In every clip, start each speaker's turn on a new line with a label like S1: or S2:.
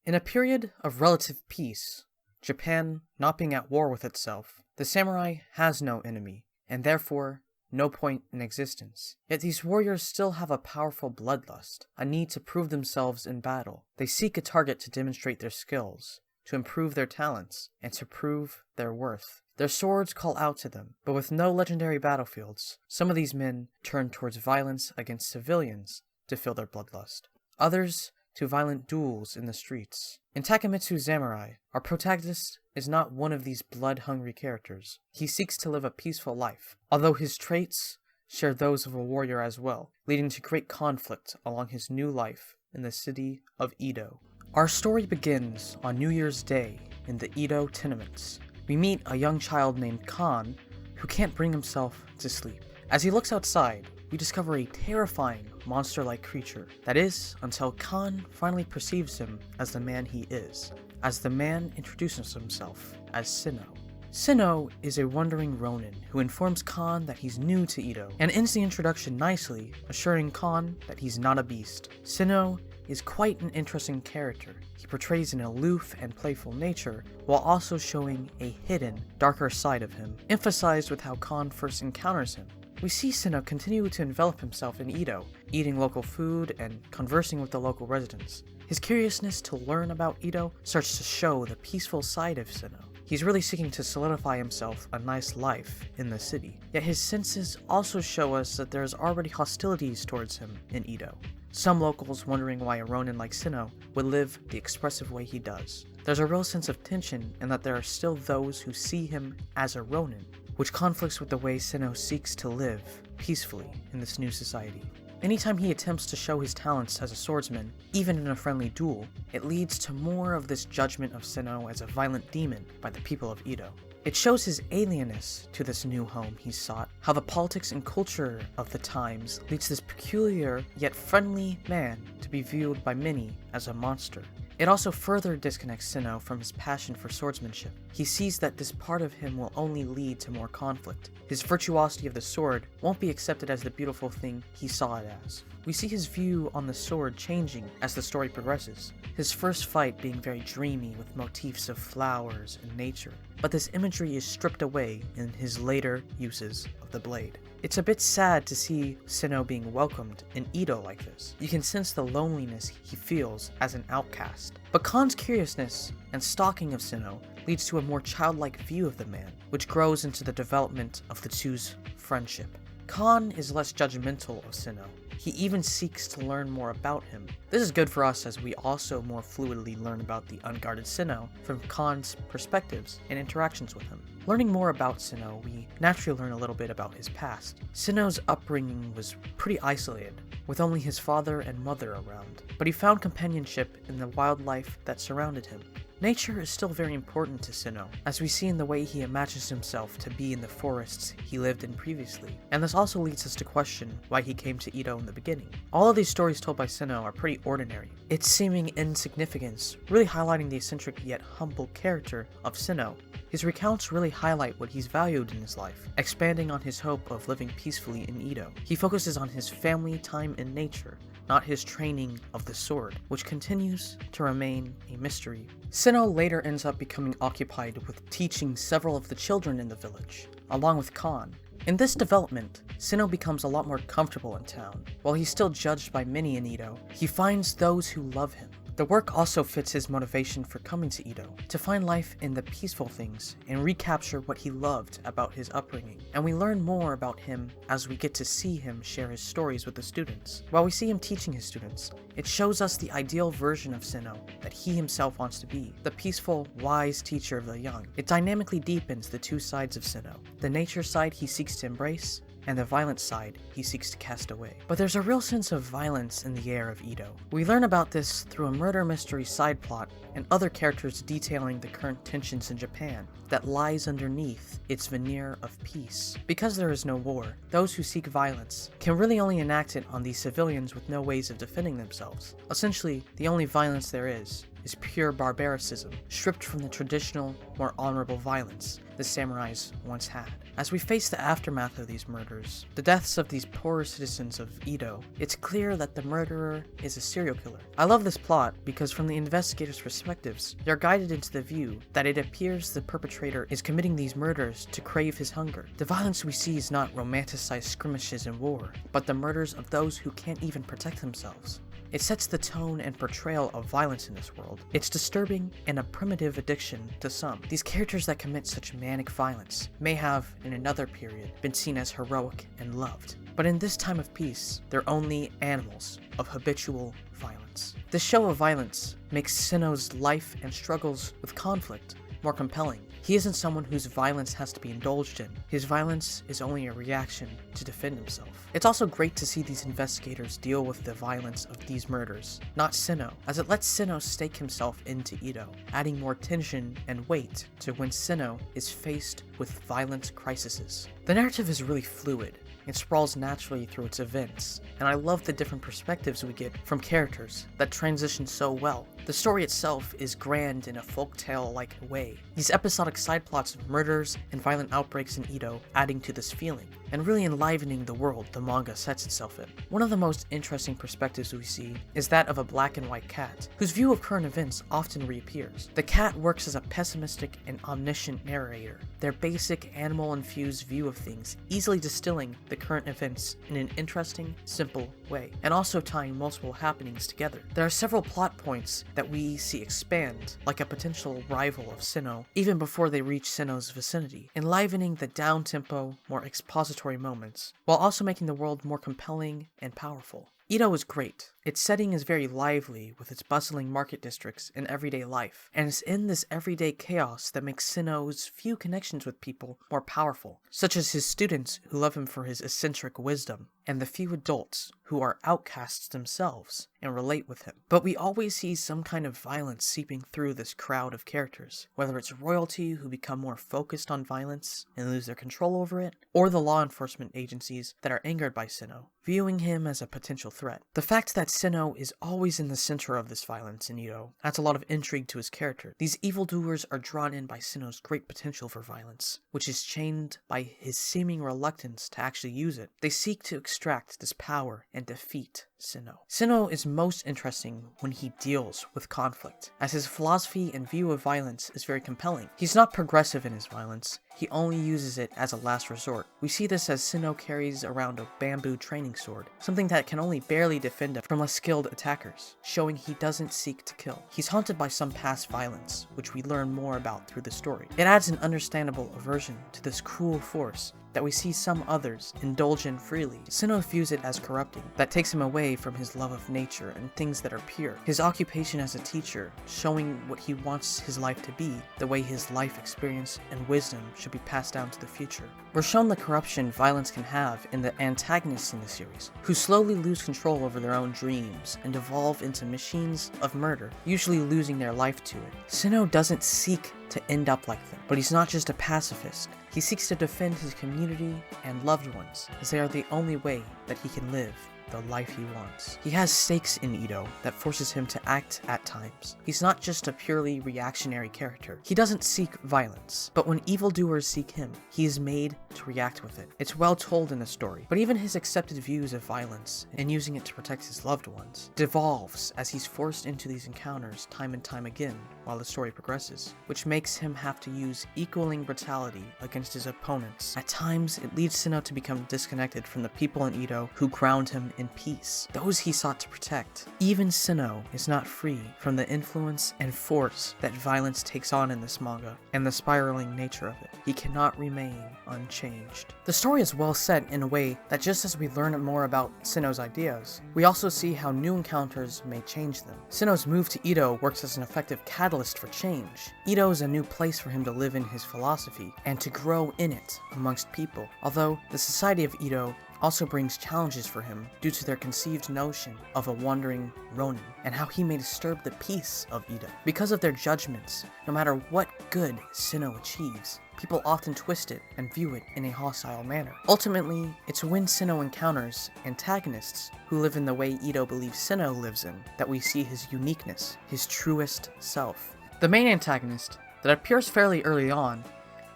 S1: In a period of relative peace, Japan not being at war with itself, the samurai has no enemy, and therefore no point in existence. Yet these warriors still have a powerful bloodlust, a need to prove themselves in battle. They seek a target to demonstrate their skills, to improve their talents, and to prove their worth. Their swords call out to them, but with no legendary battlefields, some of these men turn towards violence against civilians to fill their bloodlust. Others to violent duels in the streets. In Takemitsu Zamurai, our protagonist is not one of these blood-hungry characters. He seeks to live a peaceful life, although his traits share those of a warrior as well, leading to great conflict along his new life in the city of Edo. Our story begins on New Year's Day in the Edo tenements. We meet a young child named Kan who can't bring himself to sleep. As he looks outside, we discover a terrifying monster-like creature. That is, until Kan finally perceives him as the man he is, as the man introduces himself as Sinnoh. Sinnoh is a wandering ronin who informs Kan that he's new to Edo, and ends the introduction nicely, assuring Kan that he's not a beast. Sinnoh is quite an interesting character. He portrays an aloof and playful nature, while also showing a hidden, darker side of him, emphasized with how Kan first encounters him. We see Sinnoh continue to envelop himself in Edo, eating local food and conversing with the local residents. His curiousness to learn about Edo starts to show the peaceful side of Sinnoh. He's really seeking to solidify himself a nice life in the city, yet his senses also show us that there's already hostilities towards him in Edo. Some locals wondering why a ronin like Sinnoh would live the expressive way he does. There's a real sense of tension in that there are still those who see him as a ronin, which conflicts with the way Sinnoh seeks to live peacefully in this new society. Anytime he attempts to show his talents as a swordsman, even in a friendly duel, it leads to more of this judgment of Sinnoh as a violent demon by the people of Edo. It shows his alienness to this new home he's sought, how the politics and culture of the times leads this peculiar yet friendly man to be viewed by many as a monster. It also further disconnects Sinnoh from his passion for swordsmanship. He sees that this part of him will only lead to more conflict. His virtuosity of the sword won't be accepted as the beautiful thing he saw it as. We see his view on the sword changing as the story progresses, his first fight being very dreamy with motifs of flowers and nature, but this imagery is stripped away in his later uses of the blade. It's a bit sad to see Sinnoh being welcomed in Edo like this. You can sense the loneliness he feels as an outcast. But Kan's curiousness and stalking of Sinnoh leads to a more childlike view of the man, which grows into the development of the two's friendship. Kan is less judgmental of Sinnoh. He even seeks to learn more about him. This is good for us as we also more fluidly learn about the unguarded Sinnoh from Kan's perspectives and interactions with him. Learning more about Sinnoh, we naturally learn a little bit about his past. Sinnoh's upbringing was pretty isolated, with only his father and mother around, but he found companionship in the wildlife that surrounded him. Nature is still very important to Sinnoh, as we see in the way he imagines himself to be in the forests he lived in previously, and this also leads us to question why he came to Edo in the beginning. All of these stories told by Sinnoh are pretty ordinary, its seeming insignificance really highlighting the eccentric yet humble character of Sinnoh. His recounts really highlight what he's valued in his life, expanding on his hope of living peacefully in Edo. He focuses on his family time in nature, not his training of the sword, which continues to remain a mystery. Sinnoh later ends up becoming occupied with teaching several of the children in the village, along with Kan. In this development, Sinnoh becomes a lot more comfortable in town. While he's still judged by many in Edo, he finds those who love him. The work also fits his motivation for coming to Edo, to find life in the peaceful things and recapture what he loved about his upbringing. And we learn more about him as we get to see him share his stories with the students. While we see him teaching his students, it shows us the ideal version of Sinnoh that he himself wants to be, the peaceful, wise teacher of the young. It dynamically deepens the two sides of Sinnoh, the nature side he seeks to embrace, and the violent side he seeks to cast away. But there's a real sense of violence in the air of Edo. We learn about this through a murder mystery side plot and other characters detailing the current tensions in Japan that lies underneath its veneer of peace. Because there is no war, those who seek violence can really only enact it on these civilians with no ways of defending themselves. Essentially, the only violence there is is pure barbaricism, stripped from the traditional, more honorable violence the samurais once had. As we face the aftermath of these murders, the deaths of these poorer citizens of Edo, it's clear that the murderer is a serial killer. I love this plot because from the investigators' perspectives, they're guided into the view that it appears the perpetrator is committing these murders to crave his hunger. The violence we see is not romanticized skirmishes and war, but the murders of those who can't even protect themselves. It sets the tone and portrayal of violence in this world. It's disturbing and a primitive addiction to some. These characters that commit such manic violence may have, in another period, been seen as heroic and loved. But in this time of peace, they're only animals of habitual violence. This show of violence makes Sinnoh's life and struggles with conflict more compelling. He isn't someone whose violence has to be indulged in. His violence is only a reaction to defend himself. It's also great to see these investigators deal with the violence of these murders, not Sinnoh, as it lets Sinnoh stake himself into Edo, adding more tension and weight to when Sinnoh is faced with violent crises. The narrative is really fluid. It sprawls naturally through its events, and I love the different perspectives we get from characters that transition so well. The story itself is grand in a folktale-like way, these episodic side plots of murders and violent outbreaks in Edo adding to this feeling, and really enlivening the world the manga sets itself in. One of the most interesting perspectives we see is that of a black and white cat, whose view of current events often reappears. The cat works as a pessimistic and omniscient narrator, their basic animal-infused view of things easily distilling the current events in an interesting, simple way, and also tying multiple happenings together. There are several plot points that we see expand, like a potential rival of Sinnoh, even before they reach Sinnoh's vicinity, enlivening the down-tempo, more expository moments, while also making the world more compelling and powerful. Edo is great. Its setting is very lively with its bustling market districts and everyday life, and it's in this everyday chaos that makes Sinnoh's few connections with people more powerful, such as his students who love him for his eccentric wisdom, and the few adults who are outcasts themselves and relate with him. But we always see some kind of violence seeping through this crowd of characters, whether it's royalty who become more focused on violence and lose their control over it, or the law enforcement agencies that are angered by Sinnoh, viewing him as a potential threat. The fact that Sinnoh is always in the center of this violence in Edo adds a lot of intrigue to his character. These evildoers are drawn in by Sinnoh's great potential for violence, which is chained by his seeming reluctance to actually use it. They seek to extract this power and defeat Sinnoh. Sinnoh is most interesting when he deals with conflict, as his philosophy and view of violence is very compelling. He's not progressive in his violence, he only uses it as a last resort. We see this as Sinnoh carries around a bamboo training sword, something that can only barely defend him from less skilled attackers, showing he doesn't seek to kill. He's haunted by some past violence, which we learn more about through the story. It adds an understandable aversion to this cruel force that we see some others indulge in freely. Sinnoh views it as corrupting, that takes him away from his love of nature and things that are pure. His occupation as a teacher, showing what he wants his life to be, the way his life experience and wisdom should be passed down to the future. We're shown the corruption violence can have in the antagonists in the series, who slowly lose control over their own dreams and evolve into machines of murder, usually losing their life to it. Sinnoh doesn't seek to end up like them, but he's not just a pacifist. He seeks to defend his community and loved ones, as they are the only way that he can live the life he wants. He has stakes in Edo that forces him to act at times. He's not just a purely reactionary character. He doesn't seek violence, but when evildoers seek him, he is made to react with it. It's well told in the story, but even his accepted views of violence and using it to protect his loved ones devolves as he's forced into these encounters time and time again while the story progresses, which makes him have to use equaling brutality against his opponents. At times, it leads Sinnoh to become disconnected from the people in Edo who ground him in peace, those he sought to protect. Even Sinnoh is not free from the influence and force that violence takes on in this manga, and the spiraling nature of it. He cannot remain unchanged. The story is well set in a way that just as we learn more about Sinnoh's ideas, we also see how new encounters may change them. Sinnoh's move to Edo works as an effective catalyst for change. Edo is a new place for him to live in his philosophy, and to grow in it amongst people. Although the society of Edo also brings challenges for him due to their conceived notion of a wandering Ronin and how he may disturb the peace of Edo. Because of their judgments, no matter what good Sinnoh achieves, people often twist it and view it in a hostile manner. Ultimately, it's when Sinnoh encounters antagonists who live in the way Edo believes Sinnoh lives in that we see his uniqueness, his truest self. The main antagonist, that appears fairly early on,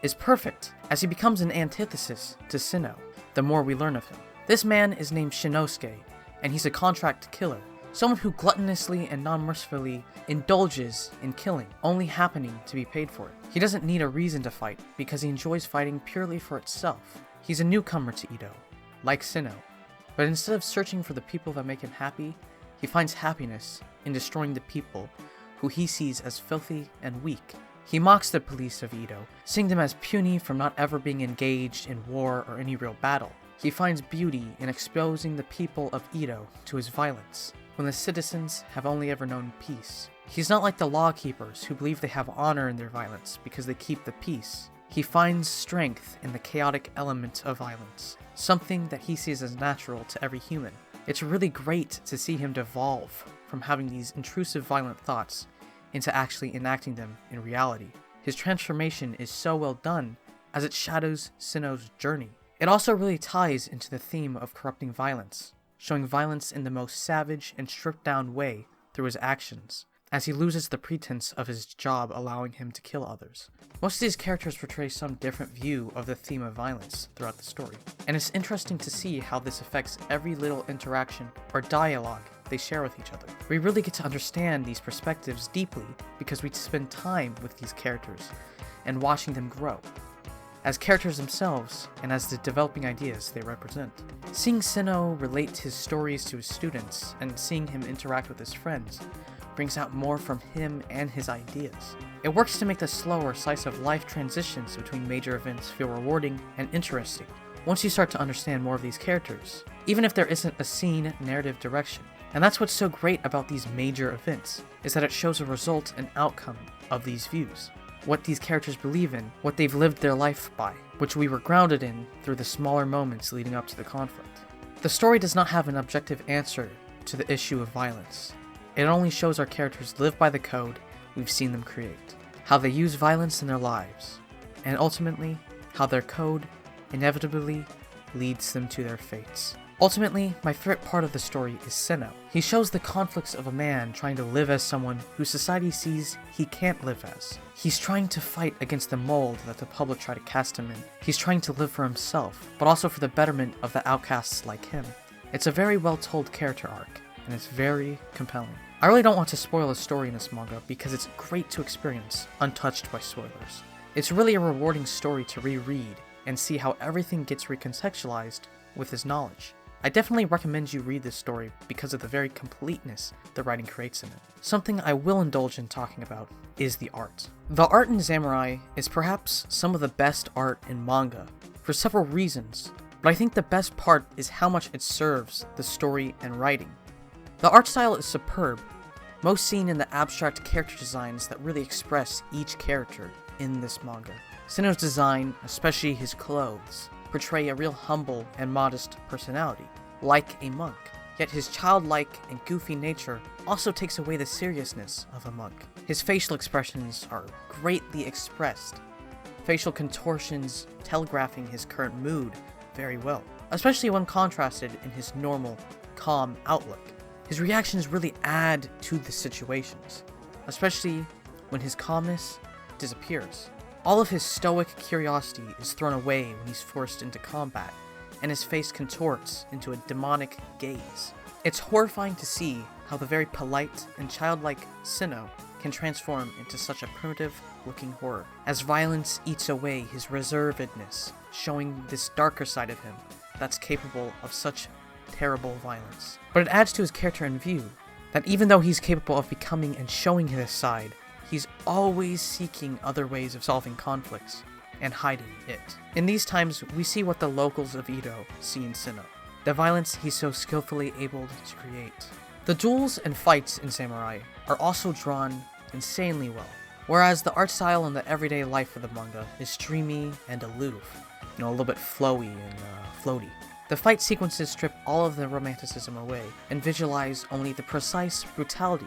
S1: is perfect as he becomes an antithesis to Sinnoh the more we learn of him. This man is named Shinosuke, and he's a contract killer, someone who gluttonously and non-mercifully indulges in killing, only happening to be paid for it. He doesn't need a reason to fight, because he enjoys fighting purely for itself. He's a newcomer to Edo, like Sinnoh, but instead of searching for the people that make him happy, he finds happiness in destroying the people who he sees as filthy and weak. He mocks the police of Edo, seeing them as puny from not ever being engaged in war or any real battle. He finds beauty in exposing the people of Edo to his violence, when the citizens have only ever known peace. He's not like the law-keepers who believe they have honor in their violence because they keep the peace. He finds strength in the chaotic element of violence, something that he sees as natural to every human. It's really great to see him devolve from having these intrusive violent thoughts into actually enacting them in reality. His transformation is so well done as it shadows Sinnoh's journey. It also really ties into the theme of corrupting violence, showing violence in the most savage and stripped down way through his actions, as he loses the pretense of his job allowing him to kill others. Most of these characters portray some different view of the theme of violence throughout the story, and it's interesting to see how this affects every little interaction or dialogue they share with each other. We really get to understand these perspectives deeply because we spend time with these characters and watching them grow, as characters themselves and as the developing ideas they represent. Seeing Sinnoh relate his stories to his students and seeing him interact with his friends brings out more from him and his ideas. It works to make the slower slice of life transitions between major events feel rewarding and interesting once you start to understand more of these characters, even if there isn't a scene narrative direction. And that's what's so great about these major events, is that it shows a result and outcome of these views, what these characters believe in, what they've lived their life by, which we were grounded in through the smaller moments leading up to the conflict. The story does not have an objective answer to the issue of violence. It only shows our characters live by the code we've seen them create, how they use violence in their lives, and ultimately, how their code inevitably leads them to their fates. Ultimately, my favorite part of the story is Sinnoh. He shows the conflicts of a man trying to live as someone who society sees he can't live as. He's trying to fight against the mold that the public try to cast him in. He's trying to live for himself, but also for the betterment of the outcasts like him. It's a very well told character arc, and it's very compelling. I really don't want to spoil the story in this manga because it's great to experience, untouched by spoilers. It's really a rewarding story to reread and see how everything gets recontextualized with his knowledge. I definitely recommend you read this story because of the very completeness the writing creates in it. Something I will indulge in talking about is the art. The art in Zamurai is perhaps some of the best art in manga, for several reasons, but I think the best part is how much it serves the story and writing. The art style is superb, most seen in the abstract character designs that really express each character in this manga. Sinnoh's design, especially his clothes, portray a real humble and modest personality, like a monk. Yet his childlike and goofy nature also takes away the seriousness of a monk. His facial expressions are greatly expressed, facial contortions telegraphing his current mood very well, especially when contrasted in his normal, calm outlook. His reactions really add to the situations, especially when his calmness disappears. All of his stoic curiosity is thrown away when he's forced into combat, and his face contorts into a demonic gaze. It's horrifying to see how the very polite and childlike Sinnoh can transform into such a primitive-looking horror, as violence eats away his reservedness, showing this darker side of him that's capable of such terrible violence. But it adds to his character in view, that even though he's capable of becoming and showing his side, he's always seeking other ways of solving conflicts and hiding it. In these times, we see what the locals of Edo see in Sinnoh, the violence he's so skillfully able to create. The duels and fights in Samurai are also drawn insanely well, whereas the art style and the everyday life of the manga is dreamy and aloof, a little bit flowy and floaty. The fight sequences strip all of the romanticism away and visualize only the precise brutality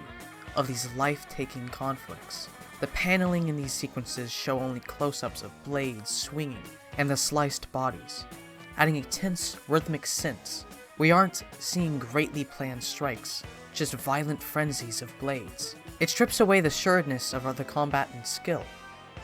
S1: of these life-taking conflicts. The paneling in these sequences show only close-ups of blades swinging and the sliced bodies, adding a tense, rhythmic sense. We aren't seeing greatly planned strikes, just violent frenzies of blades. It strips away the sureness of the combatant's skill,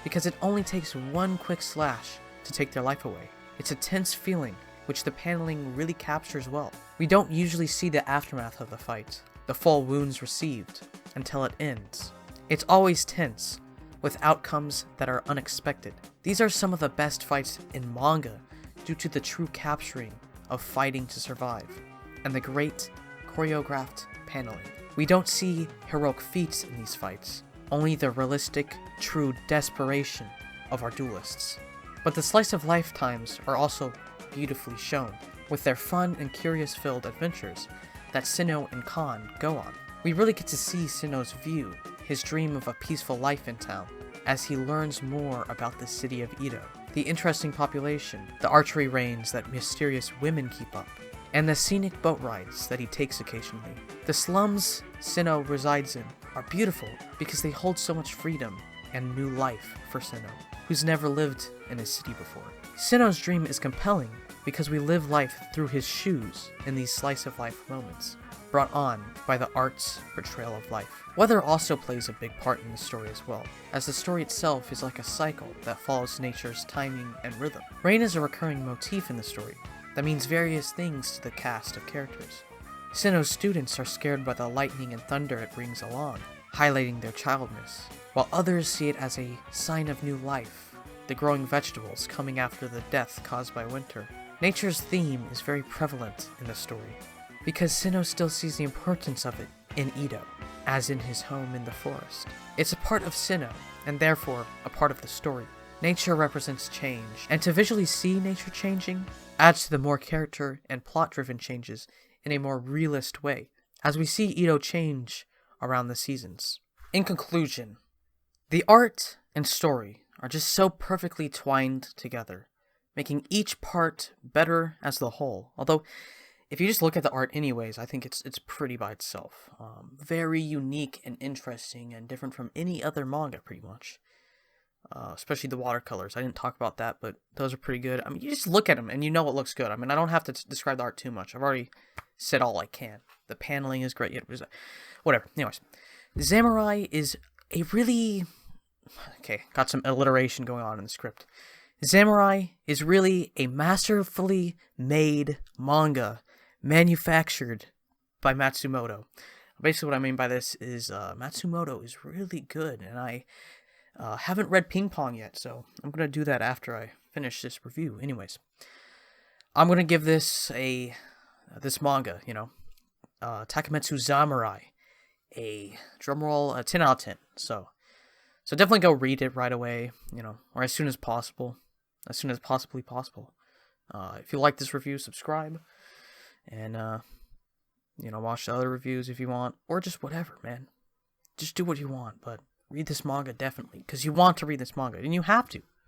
S1: because it only takes one quick slash to take their life away. It's a tense feeling, which the paneling really captures well. We don't usually see the aftermath of the fight, the full wounds received, until it ends. It's always tense, with outcomes that are unexpected. These are some of the best fights in manga due to the true capturing of fighting to survive, and the great choreographed paneling. We don't see heroic feats in these fights, only the realistic, true desperation of our duelists. But the slice of lifetimes are also beautifully shown, with their fun and curious-filled adventures that Sinnoh and Khan go on. We really get to see Sinnoh's view, his dream of a peaceful life in town, as he learns more about the city of Edo, the interesting population, the archery range that mysterious women keep up, and the scenic boat rides that he takes occasionally. The slums Sinnoh resides in are beautiful because they hold so much freedom and new life for Sinnoh, who's never lived in a city before. Sinnoh's dream is compelling because we live life through his shoes in these slice-of-life moments, brought on by the art's portrayal of life. Weather also plays a big part in the story as well, as the story itself is like a cycle that follows nature's timing and rhythm. Rain is a recurring motif in the story that means various things to the cast of characters. Sinnoh's students are scared by the lightning and thunder it brings along, highlighting their childness, while others see it as a sign of new life, the growing vegetables coming after the death caused by winter. Nature's theme is very prevalent in the story, because Sinnoh still sees the importance of it in Edo, as in his home in the forest. It's a part of Sinnoh, and therefore a part of the story. Nature represents change, and to visually see nature changing adds to the more character and plot-driven changes in a more realist way, as we see Edo change around the seasons. In conclusion, the art and story are just so perfectly twined together, making each part better as the whole. Although, if you just look at the art anyways, I think it's pretty by itself. Very unique and interesting and different from any other manga, pretty much. Especially the watercolors. I didn't talk about that, but those are pretty good. I mean, you just look at them and you know it looks good. I mean, I don't have to describe the art too much. I've already said all I can. The paneling is great. Whatever. Anyways, Zamurai is a really... Okay, got some alliteration going on in the script. Zamurai is really a masterfully made manga manufactured by Matsumoto. Basically what I mean by this is Matsumoto is really good, and I haven't read Ping Pong yet, so I'm going to do that after I finish this review. Anyways, I'm going to give this this manga, Takemitsu Zamurai, a drumroll, a 10 out of 10. So definitely go read it right away, or as soon as possible. As soon as possibly possible. If you like this review, subscribe. And, watch the other reviews if you want. Or just whatever, man. Just do what you want. But read this manga, definitely. Because you want to read this manga. And you have to.